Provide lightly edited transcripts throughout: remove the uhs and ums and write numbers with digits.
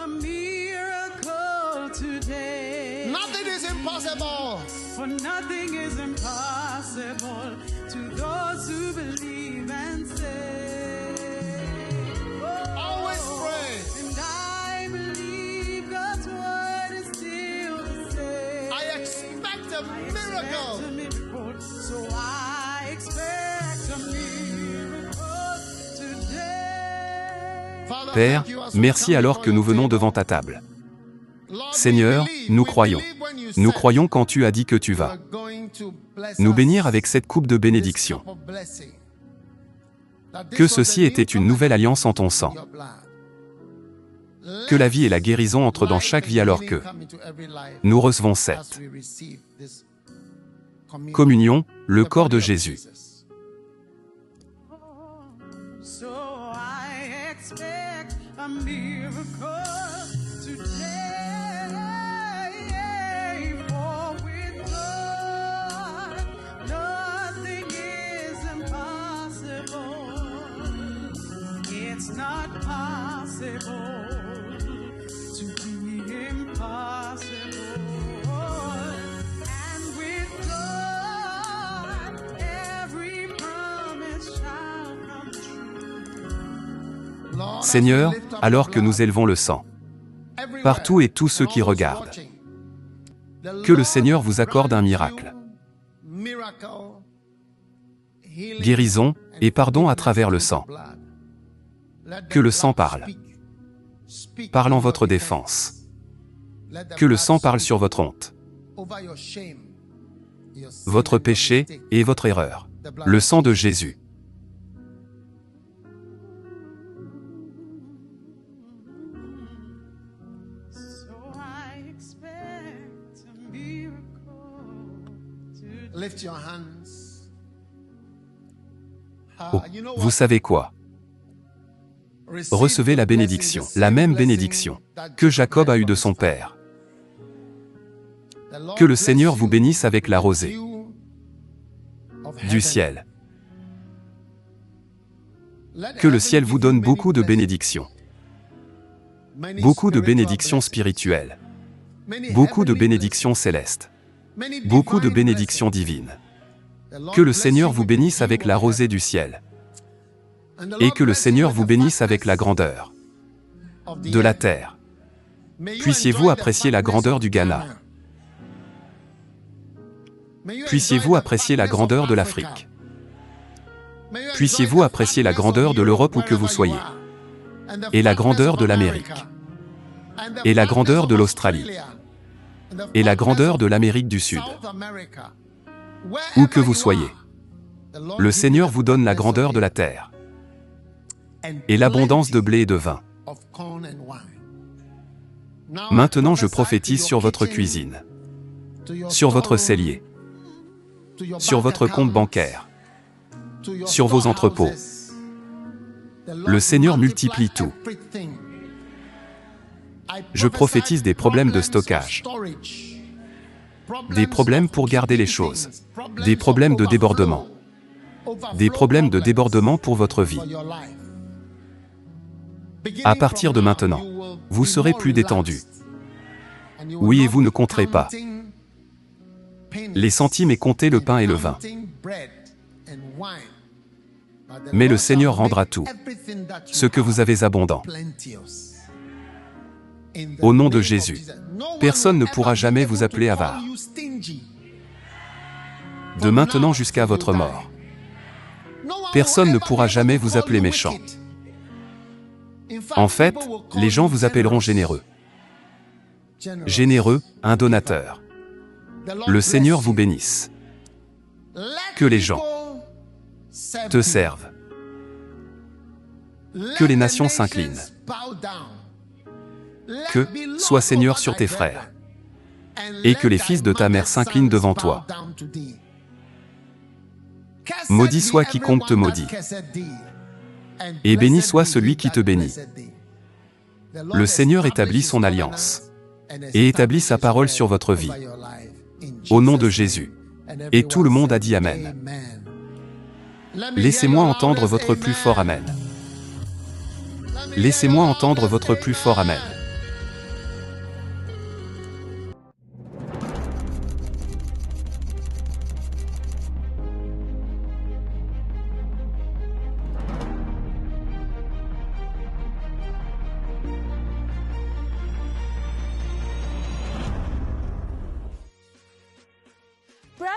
a miracle today. Nothing is impossible. For nothing is impossible to those who believe and say. Always pray. And I believe God's word is still the same. I expect a I miracle. expect a miracle, so I expect a miracle today. Father, Père, thank you as we merci come alors before que nous your venons table. devant ta table. Lord, Seigneur, we believe, nous we croyons. believe when you Nous said croyons quand tu as dit que tu you vas are going to bless nous us bénir avec cette coupe de with this bénédiction. cup of blessing. That this Que was ceci the new était une covenant nouvelle alliance en ton sang. in your blood. Que la vie et la guérison entrent dans Life chaque and vie alors healing que come into every life nous recevons as cette we receive this communion. communion, le The corps de body of Jésus. Jesus. So I expect a miracle today. For with God, nothing is impossible. It's not possible to be impossible. And with God, every promise shall come true. Lord, as Seigneur, we lift up alors the que nous blood élevons le sang, everywhere, partout et tous ceux and qui all those regardent, watching, the que le Lord Seigneur vous accorde un grant miracle, you miracle, healing, guérison et and pardon à forgiveness travers le through sang. the blood. Let the Que le blood sang parle. speak. Speak Parle en in your votre defense. défense. Let the Que le blood sang parle speak sur votre honte, over your shame, your sin votre and your péché mistake. et votre erreur. The blood Le of sang de Jesus. Jésus. So I expect a miracle today. Lift your hands. Oh, You know vous what? savez quoi? Recevez la bénédiction, la même bénédiction que Jacob a eue de son père. Que le Seigneur vous bénisse avec la rosée du ciel. Que le ciel vous donne beaucoup de bénédictions, beaucoup de bénédictions spirituelles, beaucoup de bénédictions célestes, beaucoup de bénédictions divines. Que le Seigneur vous bénisse avec la rosée du ciel et que le Seigneur vous bénisse avec la grandeur de la terre. Puissiez-vous apprécier la grandeur du Ghana. Puissiez-vous apprécier la grandeur de l'Afrique. Puissiez-vous apprécier la grandeur de l'Europe où que vous soyez, et la grandeur de l'Amérique, et la grandeur de l'Australie, et la grandeur de l'Amérique du Sud. Où que vous soyez, le Seigneur vous donne la grandeur de la terre et l'abondance de blé et de vin. Maintenant, je prophétise sur votre cuisine, sur votre cellier, sur votre compte bancaire, sur vos entrepôts. Le Seigneur multiplie tout. Je prophétise des problèmes de stockage, des problèmes pour garder les choses, des problèmes de débordement, des problèmes de débordement pour votre vie. À partir de maintenant, vous serez plus détendu. Oui, et vous ne compterez pas les centimes et compter le pain et le vin. Mais le Seigneur rendra tout, ce que vous avez abondant. Au nom de Jésus, personne ne pourra jamais vous appeler avare. De maintenant jusqu'à votre mort, personne ne pourra jamais vous appeler méchant. En fait, les gens vous appelleront généreux. Généreux, un donateur. Le Seigneur vous bénisse. Que les gens te servent. Que les nations s'inclinent. Que sois Seigneur sur tes frères. Et que les fils de ta mère s'inclinent devant toi. Maudit soit quiconque te maudit. Et béni soit celui qui te bénit. Le Seigneur établit son alliance et établit sa parole sur votre vie. Au nom de Jésus. Et tout le monde a dit Amen. Laissez-moi entendre votre plus fort Amen. Laissez-moi entendre votre plus fort Amen.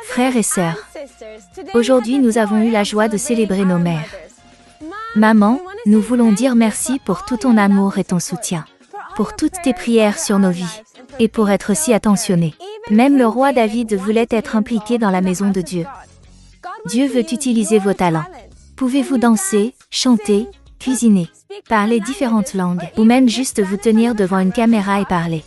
Frères et sœurs, aujourd'hui nous avons eu la joie de célébrer nos mères. Maman, nous voulons dire merci pour tout ton amour et ton soutien, pour toutes tes prières sur nos vies, et pour être si attentionné. Même le roi David voulait être impliqué dans la maison de Dieu. Dieu veut utiliser vos talents. Pouvez-vous danser, chanter, cuisiner, parler différentes langues, ou même juste vous tenir devant une caméra et parler?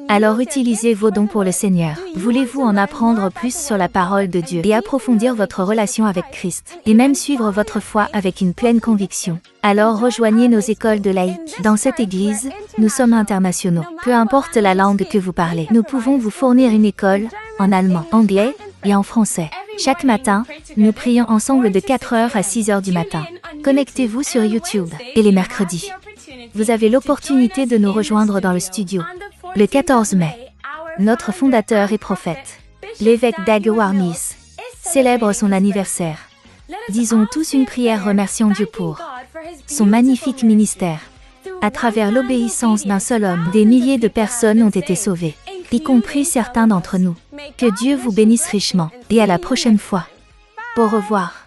Alors utilisez vos dons pour le Seigneur. Voulez-vous en apprendre plus sur la parole de Dieu et approfondir votre relation avec Christ, et même suivre votre foi avec une pleine conviction? Alors rejoignez nos écoles de laïcs. Dans cette église, nous sommes internationaux. Peu importe la langue que vous parlez, nous pouvons vous fournir une école en allemand, anglais et en français. Chaque matin, nous prions ensemble de 4h à 6h du matin. Connectez-vous sur YouTube. Et les mercredis, vous avez l'opportunité de nous rejoindre dans le studio. Le 14 mai, notre fondateur et prophète, l'évêque Dag Heward-Mills, célèbre son anniversaire. Disons tous une prière remerciant Dieu pour son magnifique ministère. À travers l'obéissance d'un seul homme, des milliers de personnes ont été sauvées, y compris certains d'entre nous. Que Dieu vous bénisse richement, et à la prochaine fois. Au revoir.